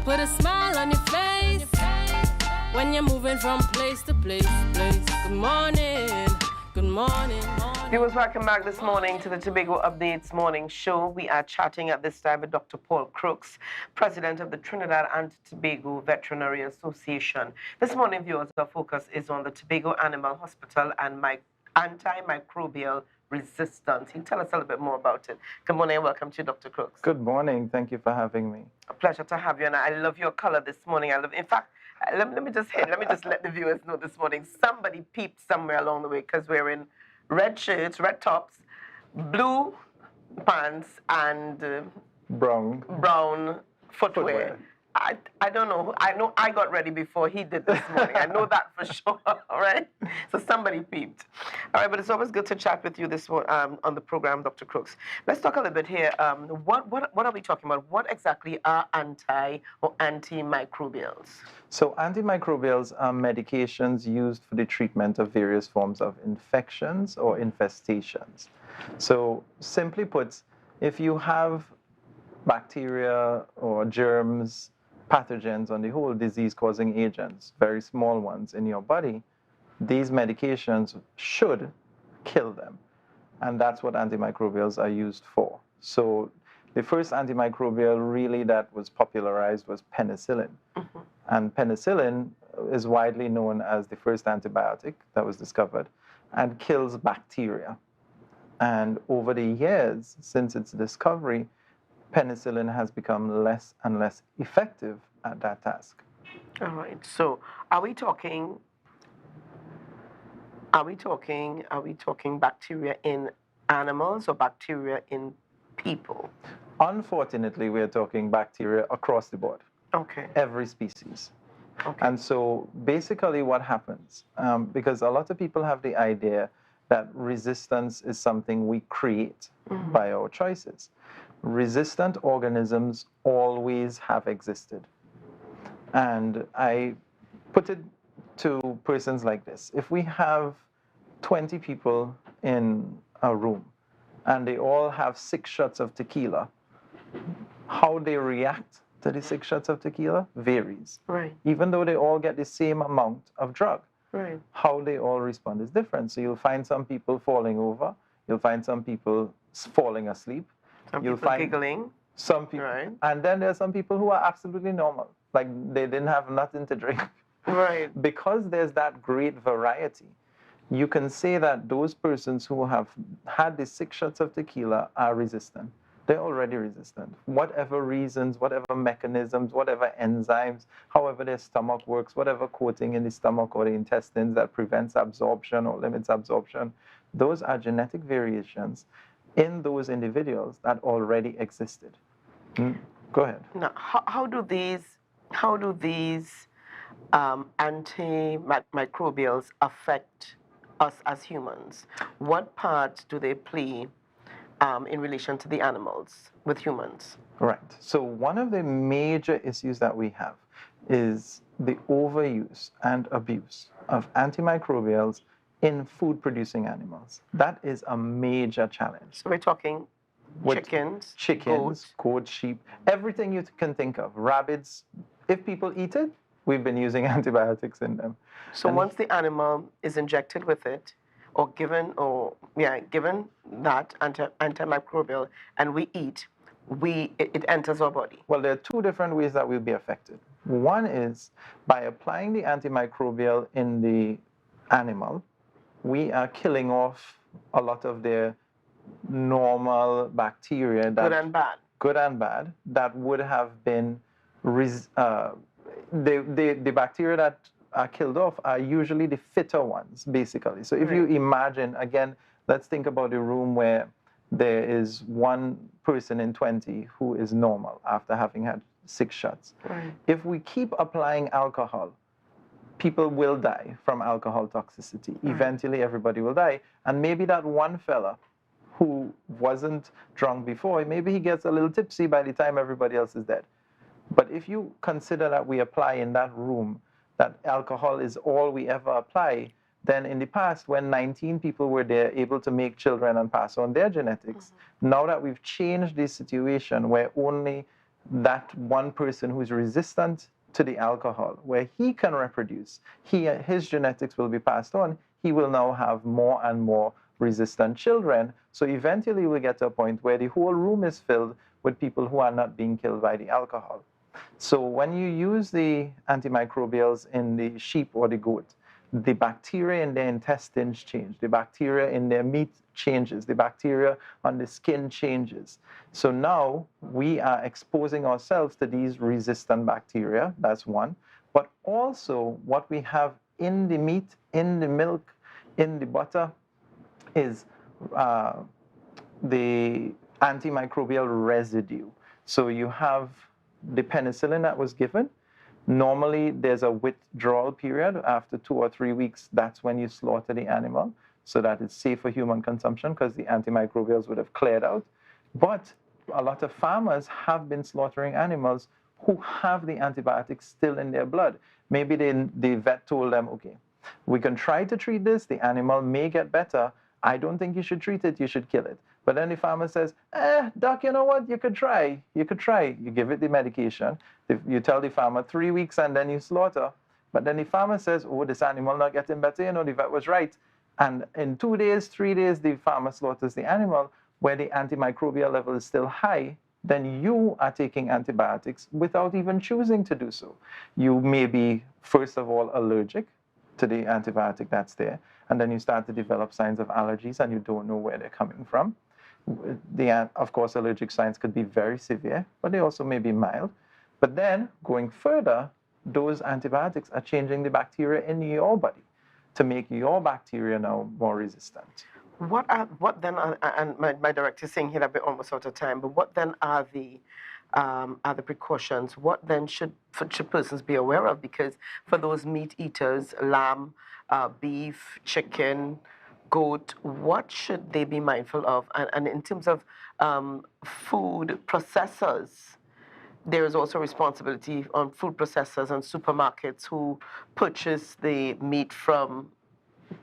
put a smile on your face when you're moving from place to place. Good morning, good morning. Viewers, welcome back this morning to the Tobago Updates Morning Show. We are chatting at this time with Dr. Paul Crooks, President of the Trinidad and Tobago Veterinary Association. This morning, viewers, our focus is on the Tobago Animal Hospital and antimicrobial resistance. Can you tell us a little bit more about it? Good morning and welcome to Dr. Crooks. Good morning. Thank you for having me. A pleasure to have you, and I love your color this morning. In fact, let me just let the viewers know this morning. Somebody peeped somewhere along the way because we're in red shirts, red tops, blue pants, and brown footwear. I don't know. I know I got ready before he did this morning. I know that for sure. All right. So somebody peeped. All right. But it's always good to chat with you this on the program, Dr. Crooks. Let's talk a little bit here. What are we talking about? What exactly are antimicrobials? So antimicrobials are medications used for the treatment of various forms of infections or infestations. So simply put, if you have bacteria or germs, pathogens, on the whole, disease-causing agents, very small ones in your body, these medications should kill them. And that's what antimicrobials are used for. So the first antimicrobial really that was popularized was penicillin. Mm-hmm. And penicillin is widely known as the first antibiotic that was discovered and kills bacteria. And over the years, since its discovery, penicillin has become less and less effective at that task. All right. So, are we talking bacteria in animals or bacteria in people? Unfortunately, we are talking bacteria across the board. Okay. Every species. Okay. And so, basically, what happens? Because a lot of people have the idea that resistance is something we create mm-hmm. by our choices. Resistant organisms always have existed. And I put it to persons like this. If we have 20 people in a room and they all have 6 shots of tequila, how they react to the 6 shots of tequila varies. Right. Even though they all get the same amount of drug. Right. How they all respond is different. So you'll find some people falling over. You'll find some people falling asleep. You'll find giggling. Some people, right. And then there are some people who are absolutely normal, like they didn't have nothing to drink. Right. Because there's that great variety, you can say that those persons who have had the 6 shots of tequila are resistant. They're already resistant. Whatever reasons, whatever mechanisms, whatever enzymes, however their stomach works, whatever coating in the stomach or the intestines that prevents absorption or limits absorption, those are genetic variations in those individuals that already existed. Go ahead. Now, how do these antimicrobials affect us as humans? What part do they play in relation to the animals with humans? Right. So one of the major issues that we have is the overuse and abuse of antimicrobials in food-producing animals. That is a major challenge. So we're talking chickens, goats, sheep, everything you can think of. Rabbits, if people eat it, we've been using antibiotics in them. So once the animal is injected with it, or given that antimicrobial, and we eat, it enters our body. Well, there are 2 different ways that we'll be affected. One is by applying the antimicrobial in the animal, we are killing off a lot of their normal bacteria. Good and bad, that would have been, the bacteria that are killed off are usually the fitter ones, basically. So if you imagine, again, let's think about a room where there is 1 person in 20 who is normal after having had 6 shots. Right. If we keep applying alcohol, people will die from alcohol toxicity. Right. Eventually, everybody will die. And maybe that one fella who wasn't drunk before, maybe he gets a little tipsy by the time everybody else is dead. But if you consider that we apply in that room, that alcohol is all we ever apply, then in the past, when 19 people were there able to make children and pass on their genetics, now that we've changed this situation where only that one person who's resistant to the alcohol, where he can reproduce, his genetics will be passed on, he will now have more and more resistant children. So eventually we get to a point where the whole room is filled with people who are not being killed by the alcohol. So when you use the antimicrobials in the sheep or the goat, the bacteria in their intestines change, the bacteria in their meat changes, the bacteria on the skin changes. So now we are exposing ourselves to these resistant bacteria, that's one. But also what we have in the meat, in the milk, in the butter is the antimicrobial residue. So you have the penicillin that was given. Normally, there's a withdrawal period. After 2 or 3 weeks, that's when you slaughter the animal so that it's safe for human consumption because the antimicrobials would have cleared out. But a lot of farmers have been slaughtering animals who have the antibiotics still in their blood. Maybe the vet told them, okay, we can try to treat this. The animal may get better. I don't think you should treat it. You should kill it. But then the farmer says, doc, you know what? You could try. You could try. You give it the medication. You tell the farmer 3 weeks and then you slaughter. But then the farmer says, oh, this animal not getting better. You know, the vet was right. And in 2 days, 3 days, the farmer slaughters the animal where the antimicrobial level is still high. Then you are taking antibiotics without even choosing to do so. You may be, first of all, allergic to the antibiotic that's there. And then you start to develop signs of allergies and you don't know where they're coming from. Of course, allergic signs could be very severe, but they also may be mild. But then, going further, those antibiotics are changing the bacteria in your body to make your bacteria now more resistant. What then are, and my director is saying here that we're almost out of time, but what then are the precautions? What then should persons be aware of? Because for those meat eaters, lamb, beef, chicken, goat, what should they be mindful of? And in terms of food processors, there is also responsibility on food processors and supermarkets who purchase the meat from,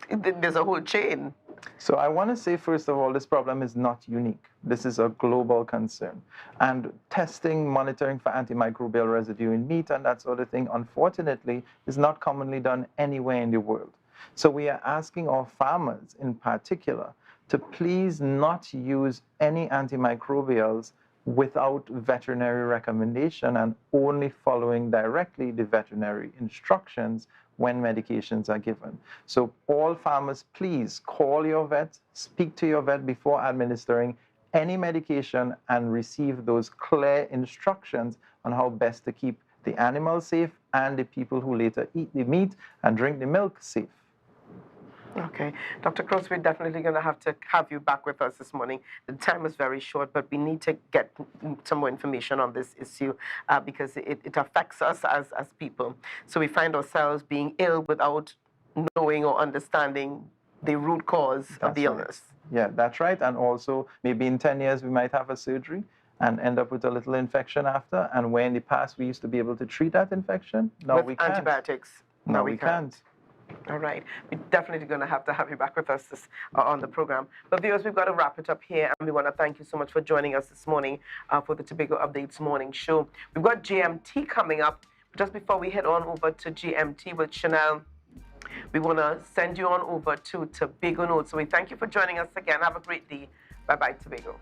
there's a whole chain. So I want to say, first of all, this problem is not unique. This is a global concern. And testing, monitoring for antimicrobial residue in meat and that sort of thing, unfortunately, is not commonly done anywhere in the world. So we are asking our farmers in particular to please not use any antimicrobials without veterinary recommendation and only following directly the veterinary instructions when medications are given. So all farmers, please call your vet, speak to your vet before administering any medication and receive those clear instructions on how best to keep the animal safe and the people who later eat the meat and drink the milk safe. Okay. Dr. Crook, we're definitely going to have you back with us this morning. The time is very short, but we need to get some more information on this issue because it affects us as people. So we find ourselves being ill without knowing or understanding the root cause of the illness. Yeah, that's right. And also, maybe in 10 years, we might have a surgery and end up with a little infection after. And where in the past we used to be able to treat that infection, now we can't. Antibiotics. No, we can't. All right. We're definitely going to have you back with us on the program. But viewers, we've got to wrap it up here. And we want to thank you so much for joining us this morning for the Tobago Updates morning show. We've got GMT coming up. Just before we head on over to GMT with Chanel, we want to send you on over to Tobago Notes. So we thank you for joining us again. Have a great day. Bye-bye, Tobago.